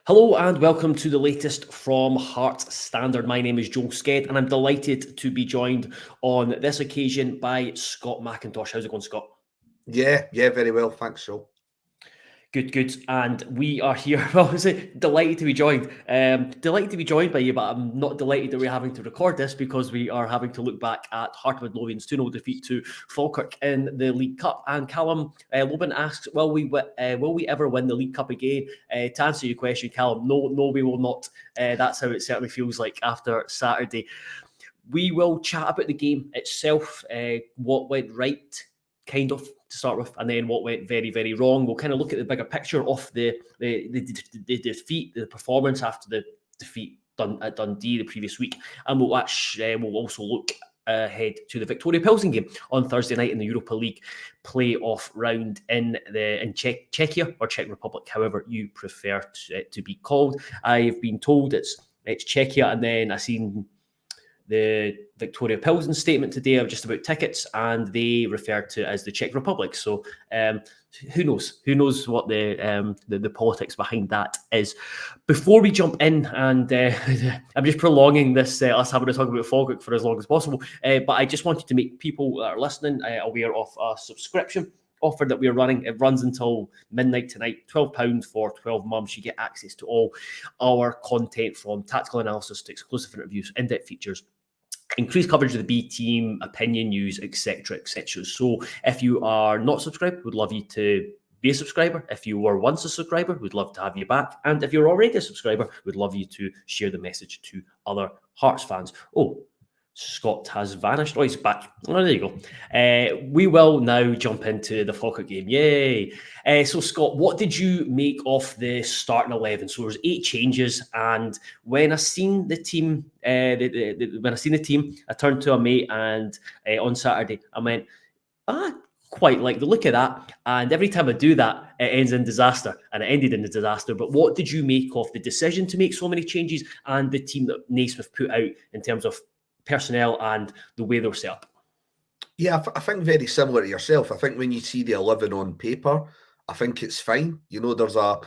Hello and welcome to the latest from Hearts Standard. My name is Joel Sked and I'm delighted to be joined on this occasion by Scott McIntosh. How's it going, Scott? Yeah, very well. Thanks, Joel. Good. And we are here. Well, I say delighted to be joined. Delighted to be joined by you, but I'm not delighted that we're having to record this because we are having to look back at Heart of Midlothian's 2-0 defeat to Falkirk in the League Cup. And Callum Lobin asks, will we ever win the League Cup again? To answer your question, Callum, no, we will not. That's how it certainly feels like after Saturday. We will chat about the game itself, what went right, kind of, to start with, and then what went very, very wrong. We'll kind of look at the bigger picture of the defeat, the performance after the defeat at Dundee the previous week, and we'll also look ahead to the Viktoria Plzen game on Thursday night in the Europa League playoff round in Czechia or Czech Republic, however you prefer to be called. I've been told it's Czechia, and then I seen the Viktoria Plzen statement today of just about tickets, and they refer to it as the Czech Republic. So who knows? Who knows what the politics behind that is? Before we jump in, and I'm just prolonging this us having to talk about Falkirk for as long as possible, but I just wanted to make people that are listening aware of a subscription offer that we're running. It runs until midnight tonight. £12 for 12 months. You get access to all our content, from tactical analysis to exclusive interviews, in-depth features, increased coverage of the B team, opinion news, etc. So if you are not subscribed, we'd love you to be a subscriber. If you were once a subscriber, we'd love to have you back. And if you're already a subscriber, we'd love you to share the message to other Hearts fans. Oh, Scott has vanished. Oh, he's back. Oh, there you go. We will now jump into the Falkirk game. Yay. So, Scott, what did you make of the starting 11? So there's 8 changes, and when I seen the team, I turned to a mate and on Saturday, I went, quite like the look of that. And every time I do that, it ends in disaster, and it ended in a disaster. But what did you make of the decision to make so many changes and the team that Naismith put out in terms of personnel and the way they're set up? Yeah, I think very similar to yourself. I think when you see the 11 on paper, I think it's fine. You know, there's a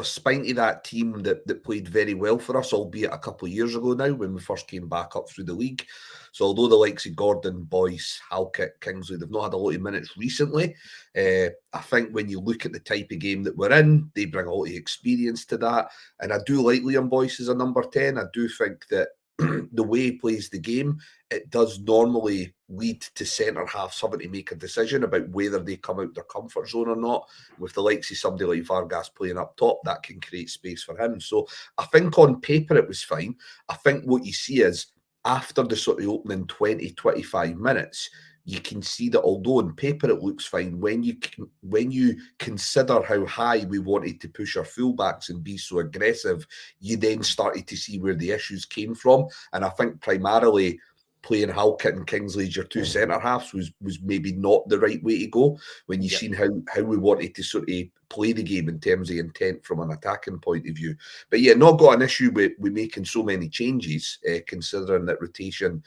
spine to that team that played very well for us, albeit a couple of years ago now when we first came back up through the league. So although the likes of Gordon, Boyce, Halkett, Kingsley, they've not had a lot of minutes recently, I think when you look at the type of game that we're in, they bring a lot of experience to that. And I do like Liam Boyce as a number 10. I do think that the way he plays the game, it does normally lead to centre halves having to make a decision about whether they come out their comfort zone or not. With the likes of somebody like Vargas playing up top, that can create space for him. So I think on paper it was fine. I think what you see is after the sort of opening 20, 25 minutes, you can see that although on paper it looks fine, when you consider how high we wanted to push our fullbacks and be so aggressive, you then started to see where the issues came from. And I think primarily playing Halkett and Kingsley as your two centre halves was maybe not the right way to go when you've seen how we wanted to sort of play the game in terms of intent from an attacking point of view. But yeah, not got an issue with making so many changes, considering that rotation,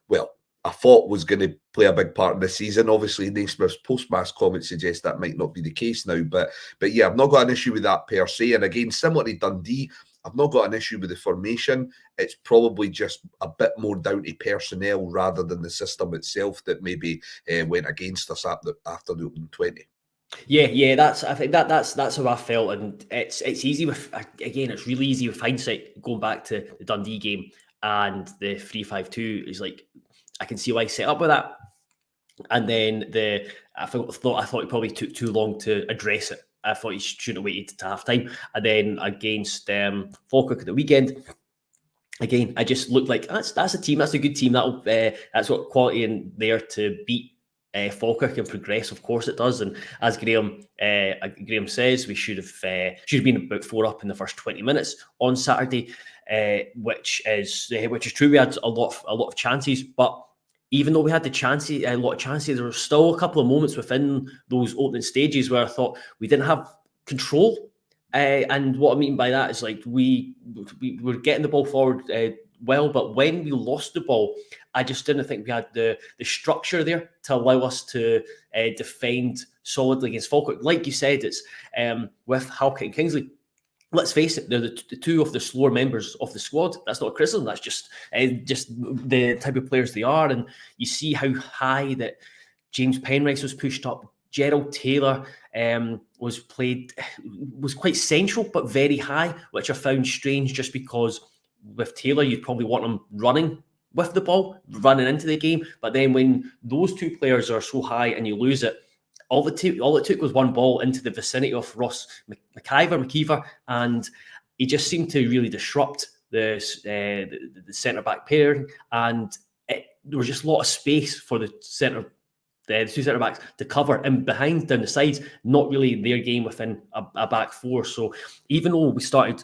well, I thought was going to play a big part in this season. Obviously, Naismith's post-match comments suggest that might not be the case now. But yeah, I've not got an issue with that per se. And again, similar to Dundee, I've not got an issue with the formation. It's probably just a bit more down to personnel rather than the system itself that maybe went against us after the opening 20. Yeah, I think that's how I felt, and it's easy it's really easy with hindsight going back to the Dundee game and the 3-5-2 is like, I can see why he set up with that. And then I thought it probably took too long to address it. I thought he shouldn't have waited to half time. And then against Falkirk at the weekend, again, I just looked like that's a team, that's a good team. That's got quality in there to beat Falkirk and progress. Of course it does. And as Graham says, we should have been about 4 up in the first 20 minutes on Saturday, which is true. We had a lot of chances, but even though we had a lot of chances, there were still a couple of moments within those opening stages where I thought we didn't have control. And what I mean by that is like we were getting the ball forward well, but when we lost the ball, I just didn't think we had the structure there to allow us to defend solidly against Falkirk. Like you said, it's with Halkett and Kingsley. let's face it, they're the two of the slower members of the squad. That's not a criticism. That's just the type of players they are. And you see how high that James Penrice was pushed up. Gerald Taylor was quite central, but very high, which I found strange just because with Taylor, you'd probably want him running with the ball, running into the game. But then when those two players are so high and you lose it, all it took was one ball into the vicinity of Ross McIver, and he just seemed to really disrupt the centre-back pairing, and there was just a lot of space for the two centre backs to cover and behind down the sides, not really their game within a back four. So even though we started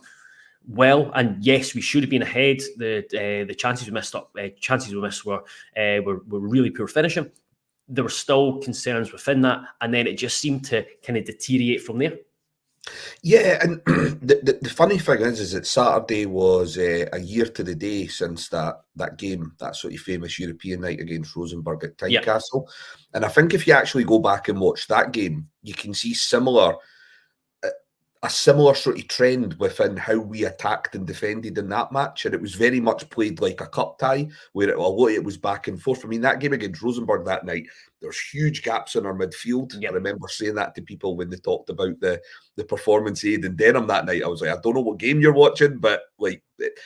well, and yes, we should have been ahead, the chances we missed were really poor finishing. There were still concerns within that, and then it just seemed to kind of deteriorate from there. Yeah, and the funny thing is that Saturday was a year to the day since that game, that sort of famous European night against Rosenborg at Tynecastle. Yeah. And I think if you actually go back and watch that game, you can see a similar sort of trend within how we attacked and defended in that match. And it was very much played like a cup tie, where a lot of it was back and forth. I mean, that game against Rosenborg that night, there's huge gaps in our midfield. Yep. I remember saying that to people when they talked about the performance aid in Denham that night. I was like, I don't know what game you're watching, but like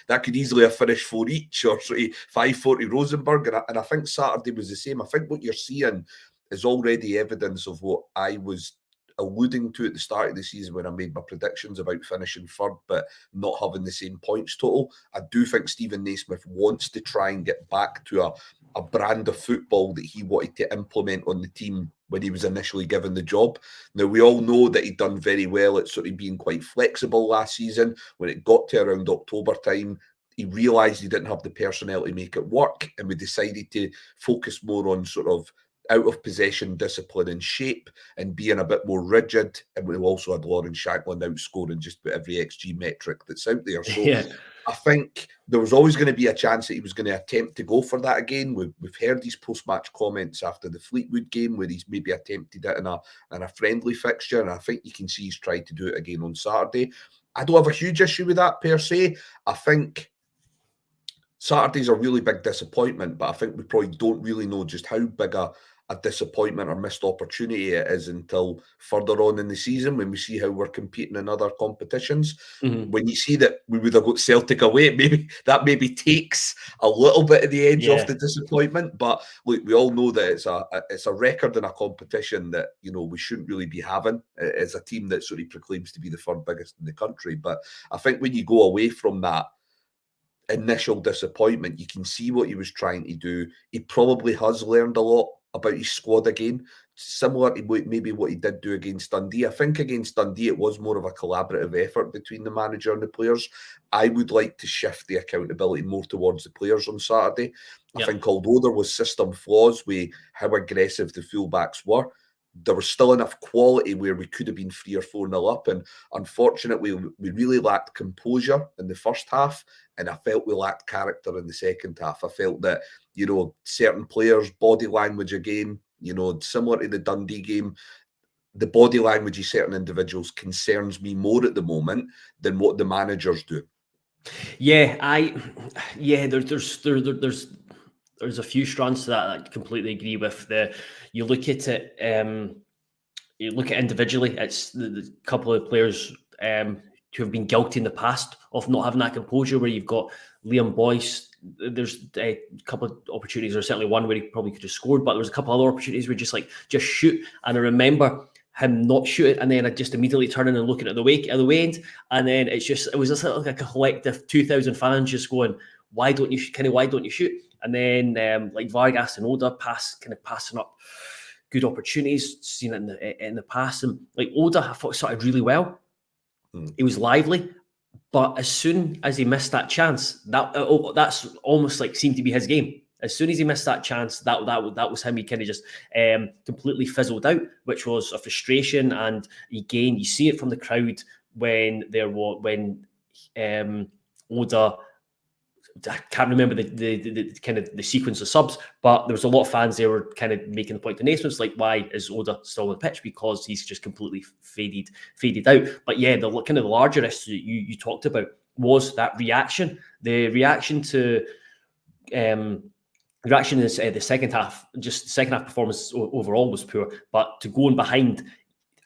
that could easily have finished 4 each or sort of 5-4 to Rosenborg. And I think Saturday was the same. I think what you're seeing is already evidence of what I was alluding to at the start of the season when I made my predictions about finishing third but not having the same points total. I do think Stephen Naismith wants to try and get back to a brand of football that he wanted to implement on the team when he was initially given the job. Now, we all know that he'd done very well at sort of being quite flexible last season. When it got to around October time, he realised he didn't have the personnel to make it work, and we decided to focus more on sort of out of possession, discipline and shape, and being a bit more rigid. And we also had Lauren Shanklin outscoring just about every XG metric that's out there. So yeah. I think there was always going to be a chance that he was going to attempt to go for that again. We've heard these post-match comments after the Fleetwood game where he's maybe attempted it in a friendly fixture, and I think you can see he's tried to do it again on Saturday. I don't have a huge issue with that per se. I think Saturday's a really big disappointment, but I think we probably don't really know just how big a disappointment or missed opportunity it is until further on in the season when we see how we're competing in other competitions. Mm-hmm. When you see that we would have got Celtic away, maybe takes a little bit of the edge off the disappointment. But look, we all know that it's a record in a competition that, you know, we shouldn't really be having as a team that sort of proclaims to be the third biggest in the country. But I think when you go away from that initial disappointment, you can see what he was trying to do. He probably has learned a lot about his squad again, similar to maybe what he did do against Dundee. I think against Dundee it was more of a collaborative effort between the manager and the players. I would like to shift the accountability more towards the players on Saturday. Yep. I think although there was system flaws with how aggressive the fullbacks were, there was still enough quality where we could have been 3 or 4-0 up. And unfortunately, we really lacked composure in the first half. And I felt we lacked character in the second half. I felt that, you know, certain players' body language again, you know, similar to the Dundee game, the body language of certain individuals concerns me more at the moment than what the managers do. Yeah, there's a few strands to that I completely agree with. You look at it, you look at individually, it's the couple of players who have been guilty in the past of not having that composure, where you've got Liam Boyce. There's a couple of opportunities, or certainly one where he probably could have scored, but there was a couple other opportunities where just shoot. And I remember him not shoot it, and then I just immediately turning and looking at the way end, and then it was just like a collective 2,000 fans just going, why don't you shoot? And then like Vargas and Oda passing up good opportunities, seen it in the past. And like Oda, I thought started really well. He was lively, but as soon as he missed that chance, that's almost like seemed to be his game. As soon as he missed that chance, that was him. He kind of just completely fizzled out, which was a frustration. And again, you see it from the crowd when Oda I can't remember the kind of the sequence of subs, but there was a lot of fans there were kind of making the point to Naismith's like, why is Oda still on the pitch? Because he's just completely faded out. But yeah, the kind of the larger issue you talked about was that reaction. The reaction to reaction is the second half. Just the second half performance overall was poor, but to going behind.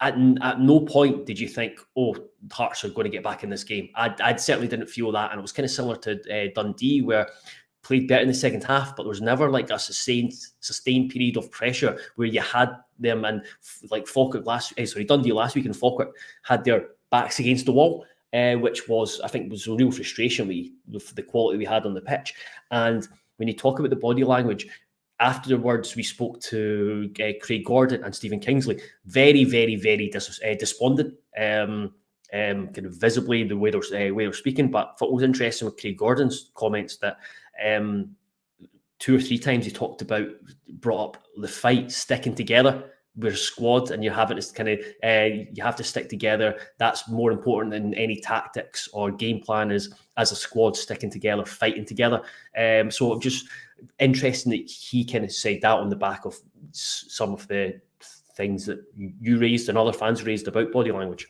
At no point did you think, oh, Hearts are going to get back in this game. I certainly didn't feel that. And it was kind of similar to Dundee, where played better in the second half, but there was never like a sustained period of pressure where you had them, and like Falkirk Dundee last week, and Falkirk had their backs against the wall, which was, I think, was a real frustration with the quality we had on the pitch. And when you talk about the body language, afterwards, we spoke to Craig Gordon and Stephen Kingsley. Very, very, very despondent, kind of visibly the way they're speaking. But what was interesting with Craig Gordon's comments that 2 or 3 times he brought up the fight, sticking together. We're a squad, and you're having to kind of you have to stick together. That's more important than any tactics or game plan. Is as a squad sticking together, fighting together. So just interesting that he kind of said that on the back of some of the things that you raised and other fans raised about body language.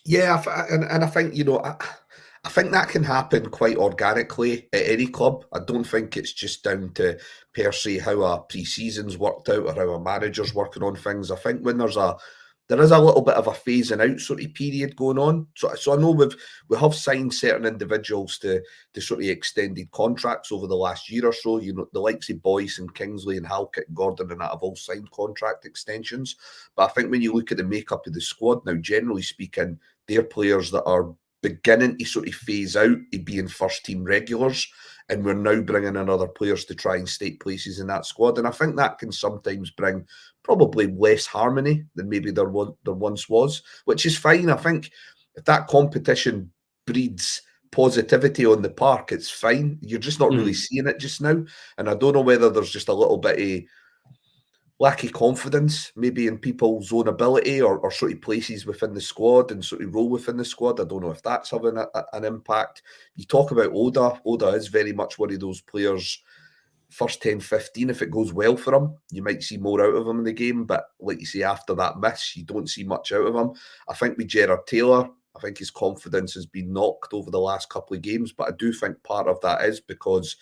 Yeah, and I think, I think that can happen quite organically at any club. I don't think it's just down to per se how a pre-season's worked out or how a manager's working on things. I think when there is a little bit of a phasing out sort of period going on. So I know we have signed certain individuals to sort of extended contracts over the last year or so. The likes of Boyce and Kingsley and Halkett, Gordon and that have all signed contract extensions. But I think when you look at the makeup of the squad now, generally speaking, they're players that are beginning to sort of phase out of being first team regulars, and we're now bringing in other players to try and stake places in that squad. And I think that can sometimes bring probably less harmony than maybe there once was, which is fine. I think if that competition breeds positivity on the park, it's fine. You're just not really seeing it just now. And I don't know whether there's just a little bit of lack of confidence maybe in people's own ability or sort of places within the squad and sort of role within the squad. I don't know if that's having an impact. You talk about Oda. Oda is very much one of those players, first 10, 15, if it goes well for him, you might see more out of him in the game. But like you say, after that miss, you don't see much out of him. I think with Gerard Taylor, I think his confidence has been knocked over the last couple of games. But I do think part of that is because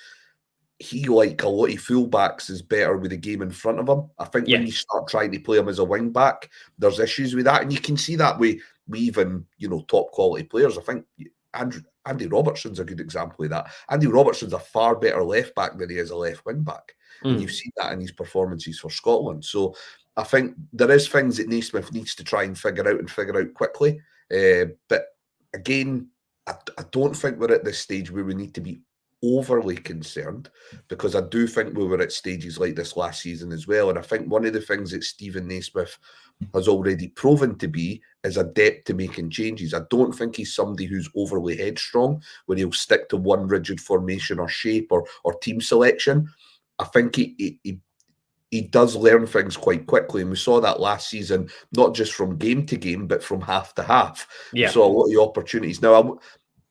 he, like a lot of fullbacks, is better with the game in front of him. I think when you start trying to play him as a wing back, there's issues with that. And you can see that with even, top quality players. I think Andy Robertson's a good example of that. Andy Robertson's a far better left back than he is a left wing back. And you've seen that in his performances for Scotland. So I think there is things that Naismith needs to try and figure out quickly. But again, I don't think we're at this stage where we need to be overly concerned, because I do think we were at stages like this last season as well. And I think one of the things that Stephen Naismith has already proven to be is adept to making changes. I don't think he's somebody who's overly headstrong, where he'll stick to one rigid formation or shape or team selection. I think he does learn things quite quickly. And we saw that last season, not just from game to game, but from half to half. Yeah. We saw a lot of opportunities. Now,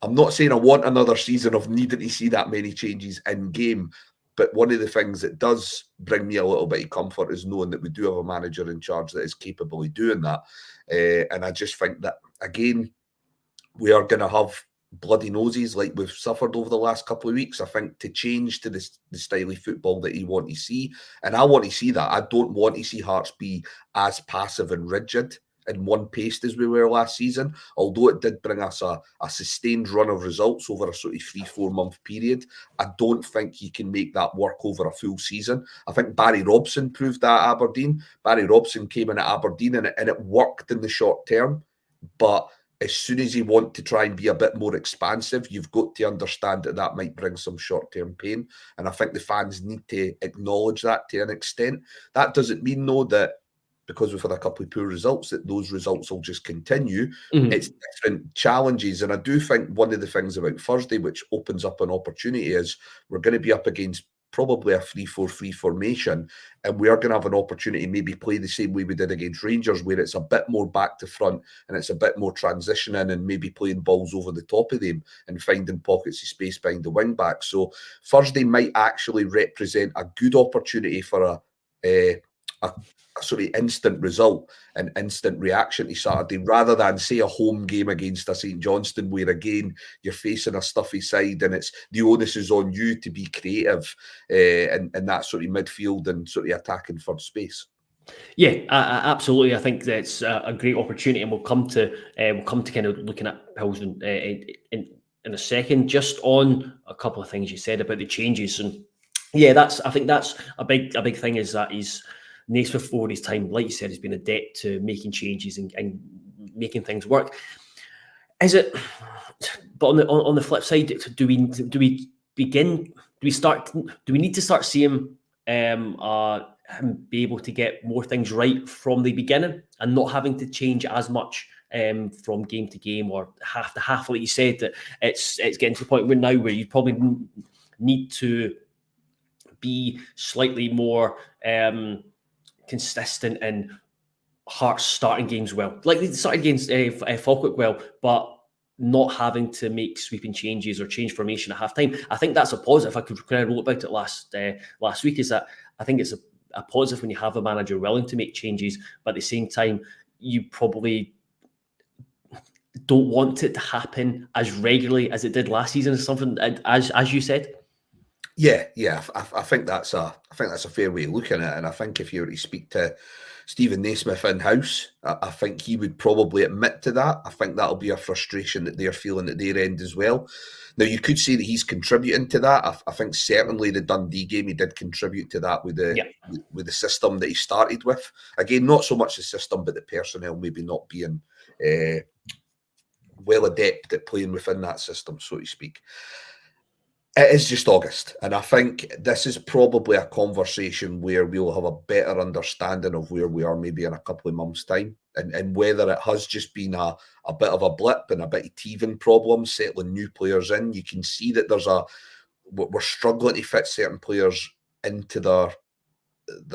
I'm not saying I want another season of needing to see that many changes in game, but one of the things that does bring me a little bit of comfort is knowing that we do have a manager in charge that is capable of doing that. And I just think that, again, we are going to have bloody noses like we've suffered over the last couple of weeks. I think to change to the style of football that you want to see, and I want to see that. I don't want to see Hearts be as passive and rigid in one pace as we were last season, although it did bring us a sustained run of results over a sort of 3-4 month period. I don't think you can make that work over a full season. I think Barry Robson proved that at Aberdeen. Barry Robson came in at Aberdeen and it worked in the short term, but as soon as you want to try and be a bit more expansive, you've got to understand that might bring some short-term pain. And I think the fans need to acknowledge that to an extent. That doesn't mean, though, that because we've had a couple of poor results, that those results will just continue. It's different challenges. And I do think one of the things about Thursday, which opens up an opportunity, is we're going to be up against probably a 3-4-3 formation, and we are going to have an opportunity to maybe play the same way we did against Rangers, where it's a bit more back to front and it's a bit more transitioning and maybe playing balls over the top of them and finding pockets of space behind the wing back. So Thursday might actually represent a good opportunity for a sort of instant result and instant reaction to Saturday, rather than say a home game against a St Johnstone where again you're facing a stuffy side and it's the onus is on you to be creative in that sort of midfield and sort of attacking third space. Yeah, absolutely. I think that's a great opportunity, and we'll come to kind of looking at Pilsen in a second. Just on a couple of things you said about the changes, and yeah, I think that's a big thing, is that he's Naismith for his time, like you said, has been adept to making changes and making things work. Is it? But on the flip side, do we need to start seeing him be able to get more things right from the beginning and not having to change as much from game to game or half to half, like you said, that it's getting to the point where you probably need to be slightly more consistent and Hearts starting games well, like they started against Falkirk well, but not having to make sweeping changes or change formation at halftime. I think that's a positive. I could kind of wrote about it last week. Is that I think it's a positive when you have a manager willing to make changes, but at the same time, you probably don't want it to happen as regularly as it did last season. Something as you said. Yeah, I think that's a fair way of looking at it, and I think if you were to speak to Stephen Naismith in-house, I think he would probably admit to that. I think that'll be a frustration that they're feeling at their end as well. Now, you could say that he's contributing to that. I think certainly the Dundee game, he did contribute to that with the system that he started with. Again, not so much the system, but the personnel maybe not being well adept at playing within that system, so to speak. It is just August, and I think this is probably a conversation where we'll have a better understanding of where we are maybe in a couple of months' time, and whether it has just been a bit of a blip and a bit of teething problems, settling new players in. You can see that we're struggling to fit certain players into their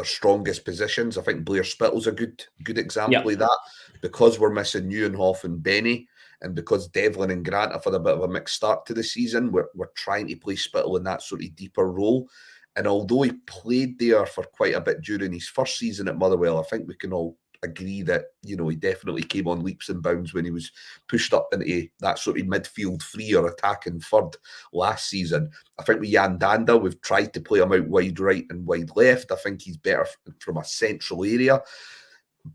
strongest positions. I think Blair Spittle's a good example of that, because we're missing Neuenhoff and Benny. And because Devlin and Grant have had a bit of a mixed start to the season, we're trying to play Spittle in that sort of deeper role. And although he played there for quite a bit during his first season at Motherwell, I think we can all agree that, he definitely came on leaps and bounds when he was pushed up into that sort of midfield free or attacking third last season. I think with Jan Danda, we've tried to play him out wide right and wide left. I think he's better from a central area.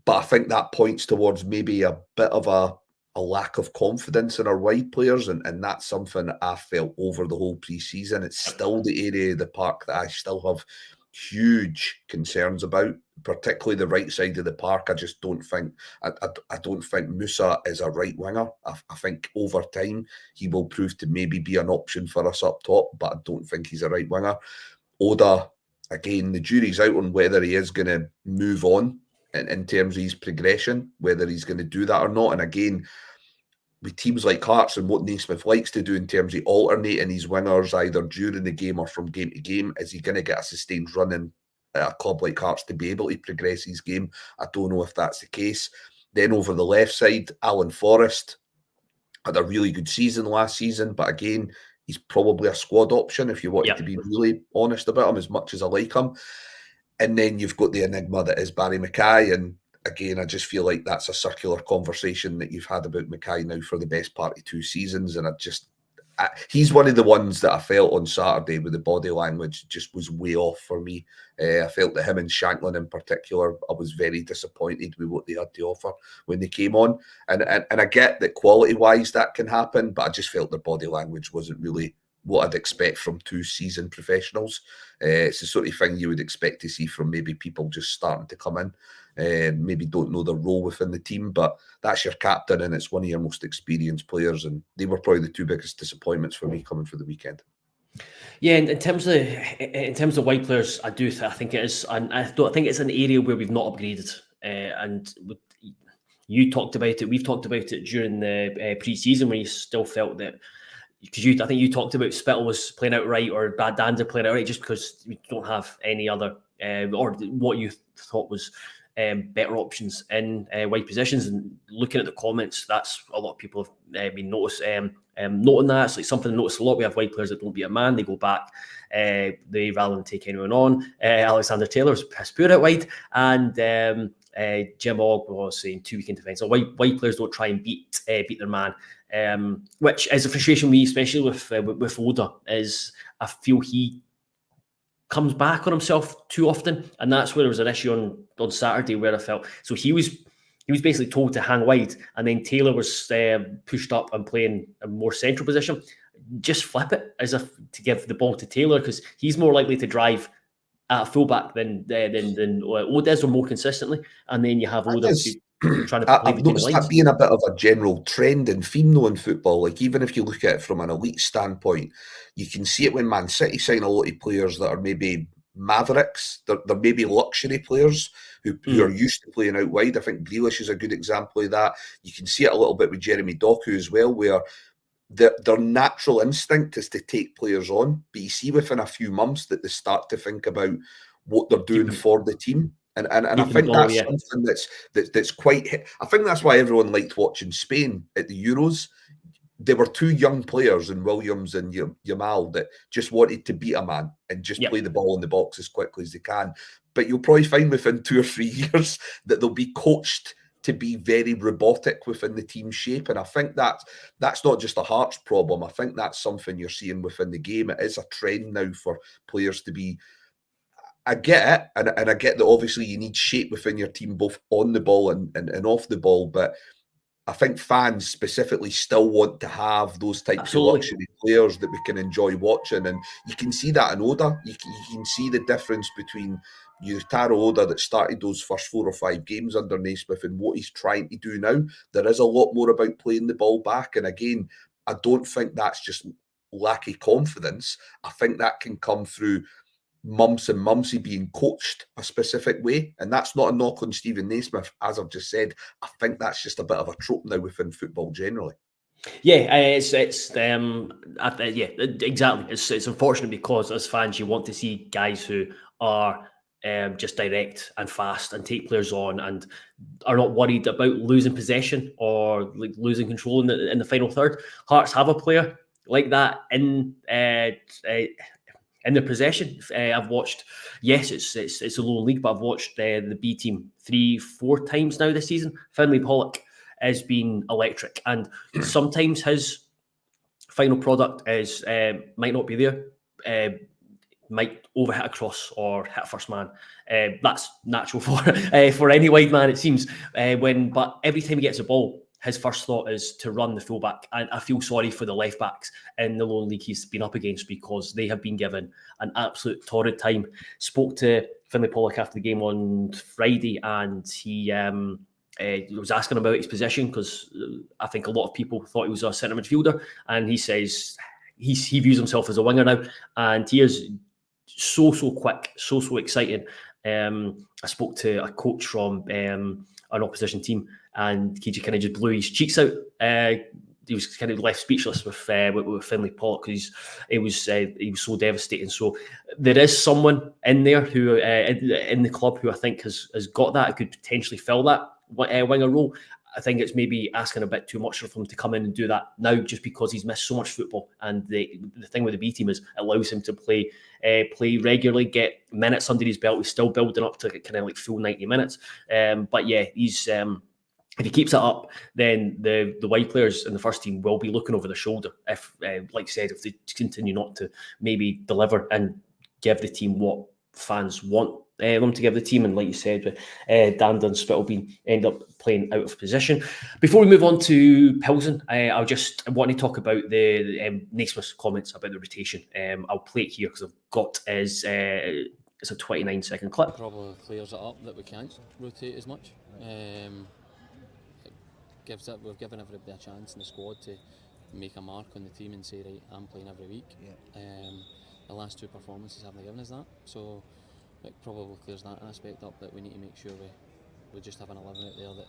But I think that points towards maybe a bit of a lack of confidence in our wide players, and that's something that I felt over the whole pre-season. It's still the area of the park that I still have huge concerns about, particularly the right side of the park. I just don't think I don't think Musa is a right winger. I think over time he will prove to maybe be an option for us up top, but I don't think he's a right winger. Oda, again, the jury's out on whether he is going to move on in terms of his progression, whether he's going to do that or not. And again, with teams like Hearts and what Naismith likes to do in terms of alternating his wingers either during the game or from game to game, is he going to get a sustained run in at a club like Hearts to be able to progress his game? I don't know if that's the case. Then over the left side, Alan Forrest had a really good season last season, but again, he's probably a squad option if you wanted to be really honest about him, as much as I like him. And then you've got the enigma that is Barry Mackay. And again, I just feel like that's a circular conversation that you've had about Mackay now for the best part of 2 seasons. And he's one of the ones that I felt on Saturday with the body language just was way off for me. I felt that him and Shanklin in particular, I was very disappointed with what they had to offer when they came on. And I get that quality-wise that can happen, but I just felt their body language wasn't really what I'd expect from 2 seasoned professionals. It's the sort of thing you would expect to see from maybe people just starting to come in, maybe don't know their role within the team, but that's your captain and it's one of your most experienced players, and they were probably the 2 biggest disappointments for me coming for the weekend. Yeah, in terms of wide players, I think it is, and I think it's an area where we've not upgraded. And you talked about it, we've talked about it during the pre-season, where you still felt that because I think you talked about Spittle was playing out right or Bad Danza playing out right just because we don't have any other or what you thought was better options in wide positions. And looking at the comments, that's a lot of people have been noting that. It's like something I noticed a lot. We have wide players that don't beat a man, they go back. They rather than take anyone on. Alexander Taylor's piss poor out wide, and Jim Ogg was saying 2 week in defence. So wide players don't try and beat their man, which is a frustration with me, especially with Oda. Is I feel he comes back on himself too often, and that's where there was an issue on Saturday where I felt so he was basically told to hang wide, and then Taylor was pushed up and playing a more central position. Just flip it as if to give the ball to Taylor because he's more likely to drive at fullback than Oda is, or more consistently, and then you have Oda trying to play I've between the noticed lines. that being a bit of a general trend and theme though in football. Like even if you look at it from an elite standpoint, you can see it when Man City sign a lot of players that are maybe mavericks. They're maybe luxury players who are used to playing out wide. I think Grealish is a good example of that. You can see it a little bit with Jeremy Doku as well, where their natural instinct is to take players on, but you see within a few months that they start to think about what they're doing for the team. And I think that's something that's quite. I think that's why everyone liked watching Spain at the Euros. There were 2 young players in Williams and Yamal that just wanted to beat a man and just play the ball in the box as quickly as they can. But you'll probably find within 2 or 3 years that they'll be coached to be very robotic within the team shape. And I think that's not just a Hearts problem. I think that's something you're seeing within the game. It is a trend now for players to be. I get it, and I get that obviously you need shape within your team, both on the ball and off the ball, but I think fans specifically still want to have those types of luxury players that we can enjoy watching. And you can see that in Oda. You can see the difference between Taro Oda that started those first 4 or 5 games under Naismith and what he's trying to do now. There is a lot more about playing the ball back. And again, I don't think that's just lack of confidence. I think that can come through Mumps and Mumsy being coached a specific way, and that's not a knock on Stephen Naismith. As I've just said, I think that's just a bit of a trope now within football generally. Yeah, yeah, exactly. It's unfortunate because as fans, you want to see guys who are just direct and fast and take players on and are not worried about losing possession or like losing control in the final third. Hearts have a player like that in their possession. I've watched. Yes, it's a low league, but I've watched the B team 3-4 times now this season. Finlay Pollock has been electric, and sometimes his final product is might not be there. Might overhit a cross or hit a first man. That's natural for any wide man, it seems. But every time he gets a ball, his first thought is to run the fullback. And I feel sorry for the left backs in the low league he's been up against because they have been given an absolute torrid time. Spoke to Finlay Pollock after the game on Friday, and he was asking about his position because I think a lot of people thought he was a centre midfielder, and he says he views himself as a winger now, and he is so quick, so exciting. I spoke to a coach from an opposition team, and he just kind of just blew his cheeks out. He was kind of left speechless with Finlay Pollock because he was so devastating. So there is someone in there who in the club who I think has got that, could potentially fill that winger role. I think it's maybe asking a bit too much of him to come in and do that now, just because he's missed so much football. And the thing with the B team is it allows him to play regularly, get minutes under his belt. He's still building up to kind of like full 90 minutes. But yeah, he's if he keeps it up, then the wide players in the first team will be looking over their shoulder. If, like I said, if they continue not to maybe deliver and give the team what fans want them to give the team, and like you said, Danda and Spittle end up playing out of position. Before we move on to Plzen, I'll just want to talk about the Naismith's comments about the rotation. I'll play it here because I've got it's a 29-second clip. Probably clears it up that we can't rotate as much. We've given everybody a chance in the squad to make a mark on the team and say, right, I'm playing every week. Yeah. The last 2 performances haven't given us that, so it probably clears that aspect up, that we need to make sure we just have an 11 out there that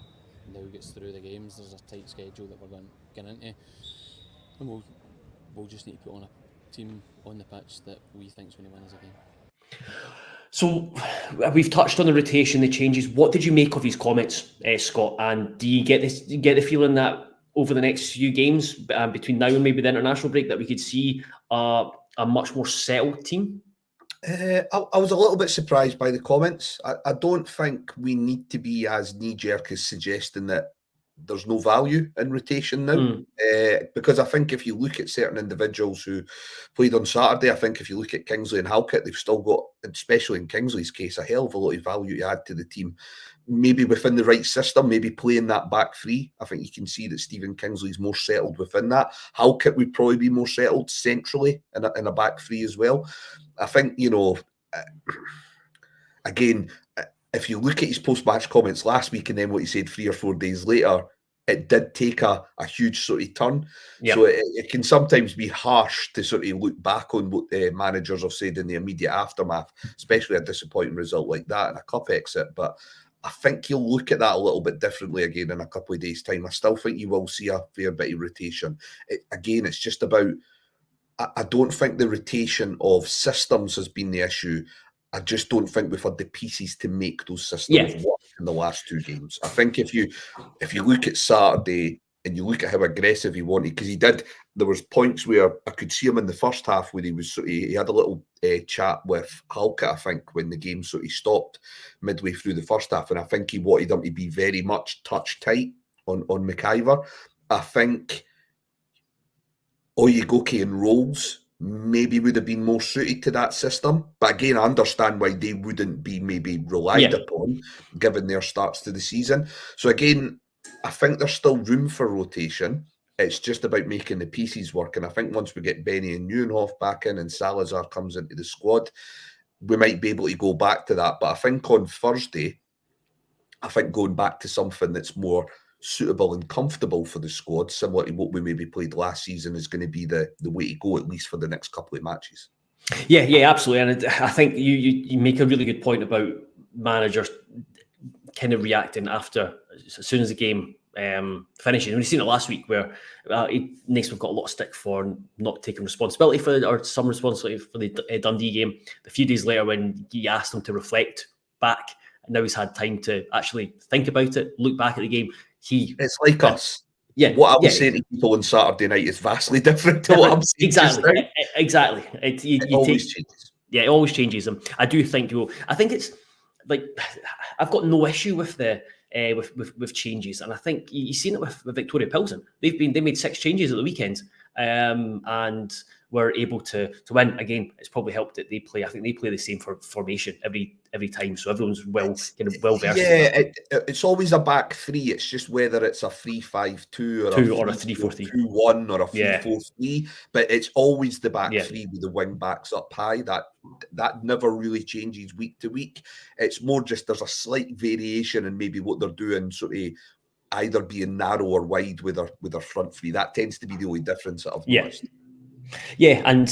now gets through the games. There's a tight schedule that we're going to get into, and we'll we'll just need to put on a team on the pitch that we think's going to win us a game. So we've touched on the rotation, the changes. What did you make of his comments, Scott? And do you get this? Do you get the feeling that over the next few games, between now and maybe the international break, that we could see a much more settled team? I was a little bit surprised by the comments. I don't think we need to be as knee-jerk as suggesting that there's no value in rotation now. Because I think if you look at certain individuals who played on Saturday, I think if you look at Kingsley and Halkett, they've still got, especially in Kingsley's case, a hell of a lot of value to add to the team. Maybe within the right system, maybe playing that back three. I think you can see that Stephen Kingsley's more settled within that. Halkett would probably be more settled centrally in a back three as well. I think, again, if you look at his post-match comments last week and then what he said 3 or 4 days later, it did take a huge sort of turn. Yep. So it can sometimes be harsh to sort of look back on what the managers have said in the immediate aftermath, especially a disappointing result like that and a cup exit. But I think you'll look at that a little bit differently again in a couple of days' time. I still think you will see a fair bit of rotation. Again, it's just about, I don't think the rotation of systems has been the issue. I just don't think we've had the pieces to make those systems work in the last 2 games. I think if you look at Saturday and you look at how aggressive he wanted, because there was points where I could see him in the first half where he had a little chat with Halkett, I think, when the game sort of stopped midway through the first half, and I think he wanted them to be very much touch tight on McIver. I think Oyegoke and Rolls maybe would have been more suited to that system. But again, I understand why they wouldn't be maybe relied upon, given their starts to the season. So again, I think there's still room for rotation. It's just about making the pieces work. And I think once we get Benny and Neuenhoff back in and Salazar comes into the squad, we might be able to go back to that. But I think on Thursday, I think going back to something that's more suitable and comfortable for the squad, similar to what we maybe played last season, is going to be the way to go, at least for the next couple of matches. Yeah, absolutely. And I think you make a really good point about managers kind of reacting after, as soon as the game finishes. And we've seen it last week where Naismith got a lot of stick for not taking responsibility or some responsibility for the Dundee game. A few days later, when he asked him to reflect back, and now he's had time to actually think about it, look back at the game. It's like us. Yeah. What I was saying to people on Saturday night is vastly different to what I'm saying. Exactly. It always changes. Yeah, it always changes them. I do think I think it's like, I've got no issue with the with changes, and I think you've seen it with Viktoria Plzen. They made 6 changes at the weekend, and were able to win. Again, it's probably helped that they play. I think they play the same formation every time, so everyone's well versed. Yeah, it's always a back three. It's just whether it's a 3-5-2 or a 3-4-3, 2-1 or a 3-4-3. But it's always the back three with the wing backs up high. That never really changes week to week. It's more just there's a slight variation in maybe what they're doing, sort of either being narrow or wide with their front three. That tends to be the only difference that I've noticed. Yeah, and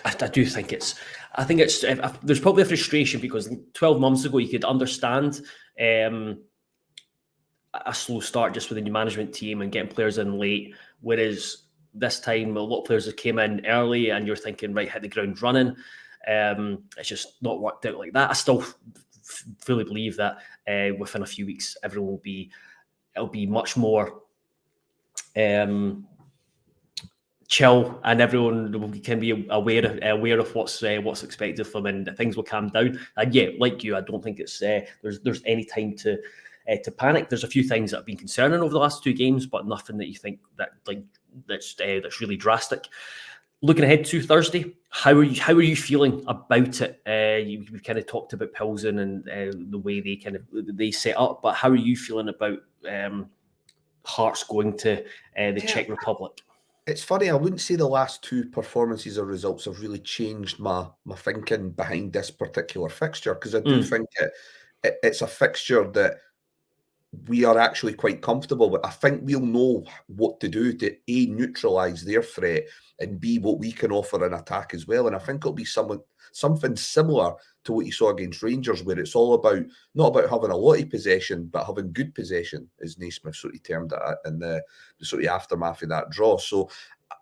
I do think there's probably a frustration because 12 months ago you could understand a slow start just with the new management team and getting players in late, whereas this time a lot of players have came in early and you're thinking, right, hit the ground running. It's just not worked out like that. I still fully believe that within a few weeks everyone it'll be much more chill, and everyone can be aware of what's expected of them, and things will calm down. And like you, I don't think it's there's any time to panic. There's a few things that have been concerning over the last 2 games, but nothing that you think that's really drastic. Looking ahead to Thursday, how are you feeling about it? We've kind of talked about Plzen and the way they set up, but how are you feeling about Hearts going to the Czech Republic? It's funny, I wouldn't say the last 2 performances or results have really changed my thinking behind this particular fixture, because I do think it's a fixture that we are actually quite comfortable with. I think we'll know what to do to A, neutralise their threat, and B, what we can offer in attack as well. And I think it'll be something similar to what you saw against Rangers, where it's all about not about having a lot of possession, but having good possession, as Naismith sort of termed it in the sort of aftermath of that draw. So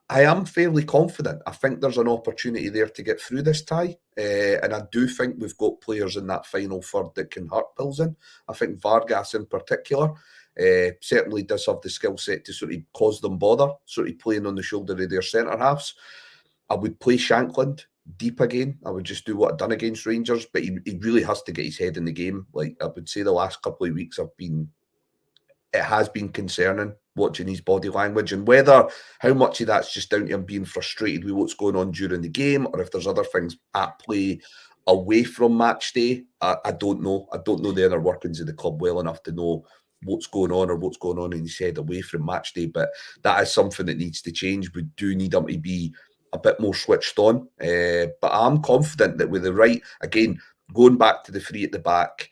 I am fairly confident. I think there's an opportunity there to get through this tie. And I do think we've got players in that final third that can hurt Plzen. I think Vargas in particular certainly does have the skill set to sort of cause them bother, sort of playing on the shoulder of their centre halves. I would play Shankland deep again. I would just do what I've done against Rangers, but he really has to get his head in the game. Like I would say the last couple of weeks it has been concerning watching his body language, and how much of that's just down to him being frustrated with what's going on during the game, or if there's other things at play away from match day, I don't know. I don't know the inner workings of the club well enough to know what's going on or what's going on in his head away from match day, but that is something that needs to change. We do need him to be a bit more switched on, but I'm confident that with the right, again, going back to the three at the back,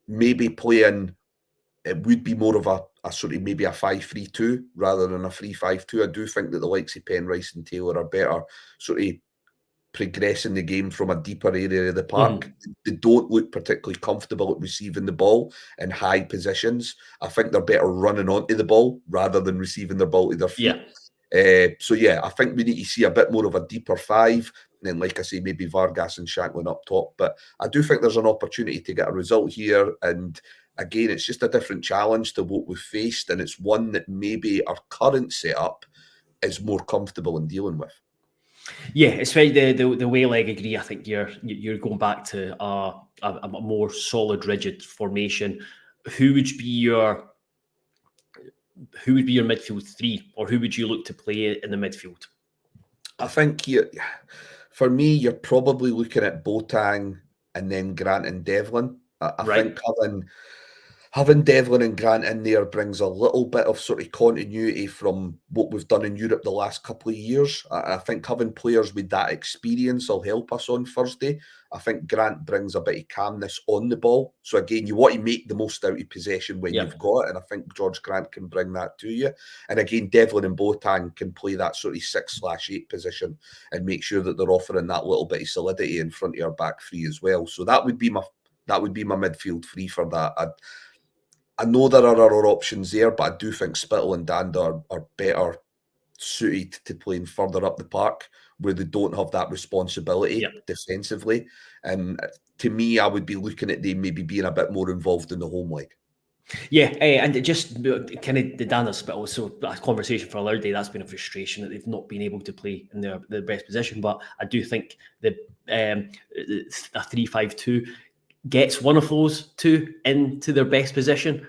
maybe playing, it would be more of a sort of maybe a 5-3-2 rather than a 3-5-2. I do think that the likes of Penrice and Taylor are better sort of progressing the game from a deeper area of the park. They don't look particularly comfortable at receiving the ball in high positions. I think they're better running onto the ball rather than receiving the ball to their feet. So yeah, I think we need to see a bit more of a deeper five. And then, like I say, maybe Vargas and Shanklin up top. But I do think there's an opportunity to get a result here. And again, it's just a different challenge to what we've faced. And it's one that maybe our current setup is more comfortable in dealing with. Yeah, it's very the way I agree. I think you're going back to a more solid, rigid formation. Who would be your midfield three, or who would you look to play in the midfield? I think for me, you're probably looking at Boateng and then Grant and Devlin. I think having Devlin and Grant in there brings a little bit of sort of continuity from what we've done in Europe the last couple of years. I think having players with that experience will help us on Thursday. I think Grant brings a bit of calmness on the ball. So again, you want to make the most out of possession when you've got it, and I think George Grant can bring that to you. And again, Devlin and Boateng can play that sort of 6/8 position and make sure that they're offering that little bit of solidity in front of your back three as well. So that would be my midfield three for that. I know there are other options there, but I do think Spittle and Danda are better suited to playing further up the park where they don't have that responsibility defensively. And to me, I would be looking at them maybe being a bit more involved in the home leg. Yeah, and it just kind of the Danda Spittle, so a conversation for another day. That's been a frustration that they've not been able to play in their best position. But I do think a 3-5-2 gets one of those two into their best position,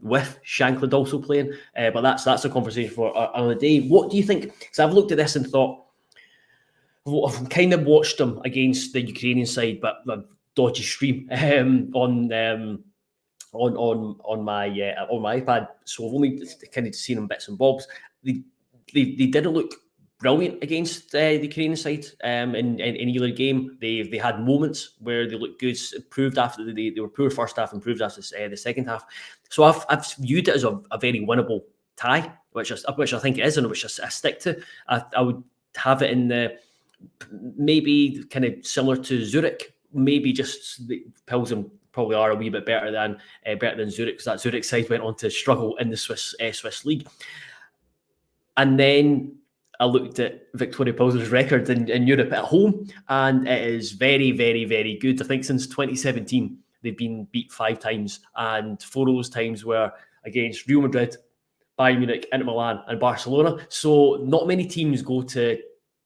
with Shankland also playing. But that's a conversation for another day. What do you think? Because I've looked at this and thought, I've kind of watched them against the Ukrainian side, but a dodgy stream on my iPad. So I've only kind of seen them bits and bobs. They didn't look brilliant against the Ukrainian side in either game. They had moments where they looked good, improved after they were poor first half, improved after the second half. So I've viewed it as a very winnable tie, which I think it is, and which I stick to. I would have it in the maybe kind of similar to Zurich, maybe just the Pilsen probably are a wee bit better than Zurich, because that Zurich side went on to struggle in the Swiss league. And then I looked at Viktoria Plzen's record in Europe at home, and it is very, very, very good. I think since 2017, they've been beat 5 times, and 4 of those times were against Real Madrid, Bayern Munich, Inter Milan, and Barcelona. So not many teams go to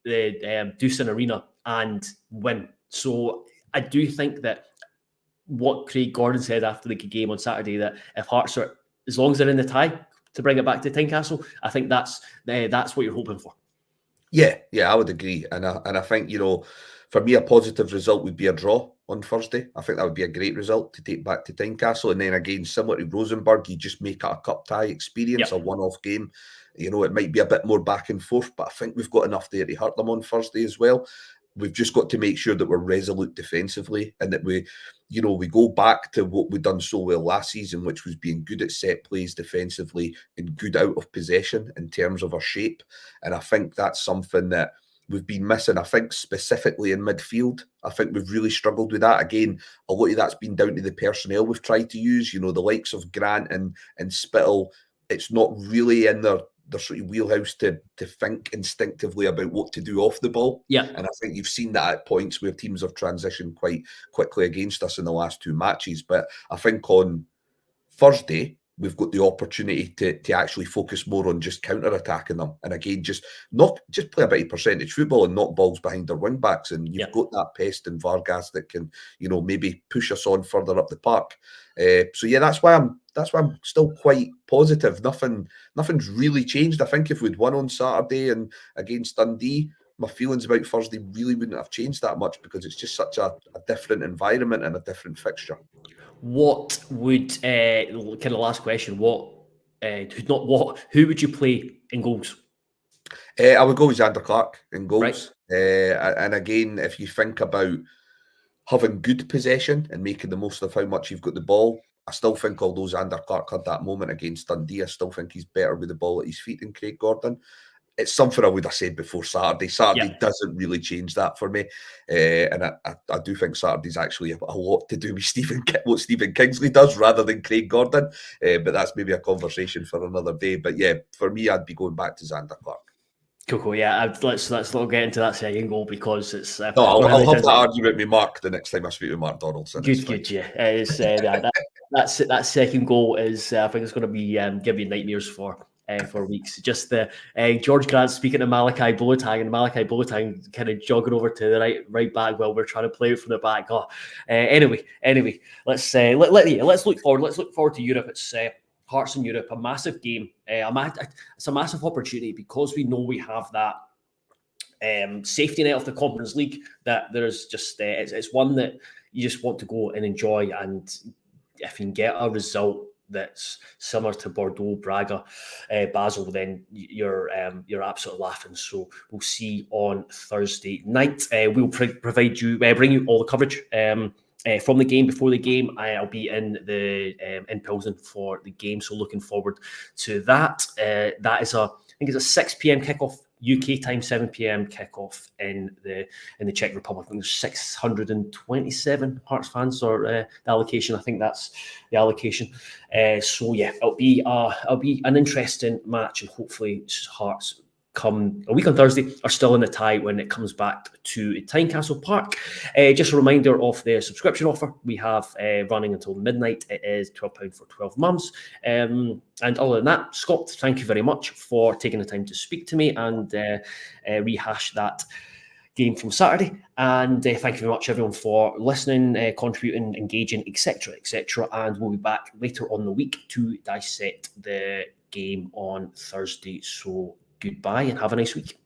the Deucen Arena and win. So I do think that what Craig Gordon said after the game on Saturday, that if Hearts are, as long as they're in the tie to bring it back to Tynecastle, I think that's what you're hoping for. Yeah, I would agree, and I think, for me, a positive result would be a draw on Thursday. I think that would be a great result to take back to Tynecastle, and then again, similar to Rosenborg, you just make it a cup tie experience, a one-off game. It might be a bit more back and forth, but I think we've got enough there to hurt them on Thursday as well. We've just got to make sure that we're resolute defensively, and that we go back to what we've done so well last season, which was being good at set plays defensively and good out of possession in terms of our shape. And I think that's something that we've been missing. I think specifically in midfield, I think we've really struggled with that. Again, a lot of that's been down to the personnel we've tried to use. The likes of Grant and Spittle, it's not really in sort of wheelhouse to think instinctively about what to do off the ball. Yeah. And I think you've seen that at points where teams have transitioned quite quickly against us in the last 2 matches. But I think on Thursday, we've got the opportunity to actually focus more on just counter-attacking them. And again, just play a bit of percentage football and knock balls behind their wing-backs. And you've got that pest in Vargas that can, maybe push us on further up the park. So yeah, that's why I'm still quite positive. Nothing's really changed. I think if we'd won on Saturday and against Dundee, my feelings about Thursday really wouldn't have changed that much, because it's just such a different environment and a different fixture. What would kind of last question? Who would you play in goals? I would go with Xander Clark in goals. Right. And again, if you think about having good possession and making the most of how much you've got the ball, I still think, although Xander Clark had that moment against Dundee, I still think he's better with the ball at his feet than Craig Gordon. It's something I would have said before Saturday. Saturday doesn't really change that for me. And I do think Saturday's actually a lot to do with what Stephen Kingsley does rather than Craig Gordon. But that's maybe a conversation for another day. But yeah, for me, I'd be going back to Xander Clark. Cool. Yeah, let's not get into that second goal, because it's. I'll have that argument with Mark the next time I speak with Mark Donaldson. Good. Yeah, it's, that second goal is. I think it's going to be give you nightmares for weeks. Just the George Grant speaking to Malachi Boateng, and Malachi Boateng kind of jogging over to the right back while we're trying to play it from the back. Anyway, let's look forward. Let's look forward to Europe. It's Hearts in Europe, a massive game. It's a massive opportunity, because we know we have that safety net of the Conference League. That there's just it's one that you just want to go and enjoy, and if you can get a result that's similar to Bordeaux, Braga, Basel, then you're absolutely laughing. So we'll see on Thursday night. We'll bring you all the coverage from the game. Before the game, I'll be in Pilsen for the game, so looking forward to that. That is I think it's a 6 p.m. kickoff UK time, 7 p.m. kickoff in the Czech Republic. I think there's 627 Hearts fans, or the allocation. I think that's the allocation. So yeah, it'll be an interesting match, and hopefully Hearts, come a week on Thursday, are still in the tie when it comes back to Tynecastle Park. Just a reminder of the subscription offer we have running until midnight. It is £12 for 12 months. And other than that, Scott, thank you very much for taking the time to speak to me and rehash that game from Saturday. And thank you very much, everyone, for listening, contributing, engaging, etc., etc. And we'll be back later on the week to dissect the game on Thursday. So goodbye and have a nice week.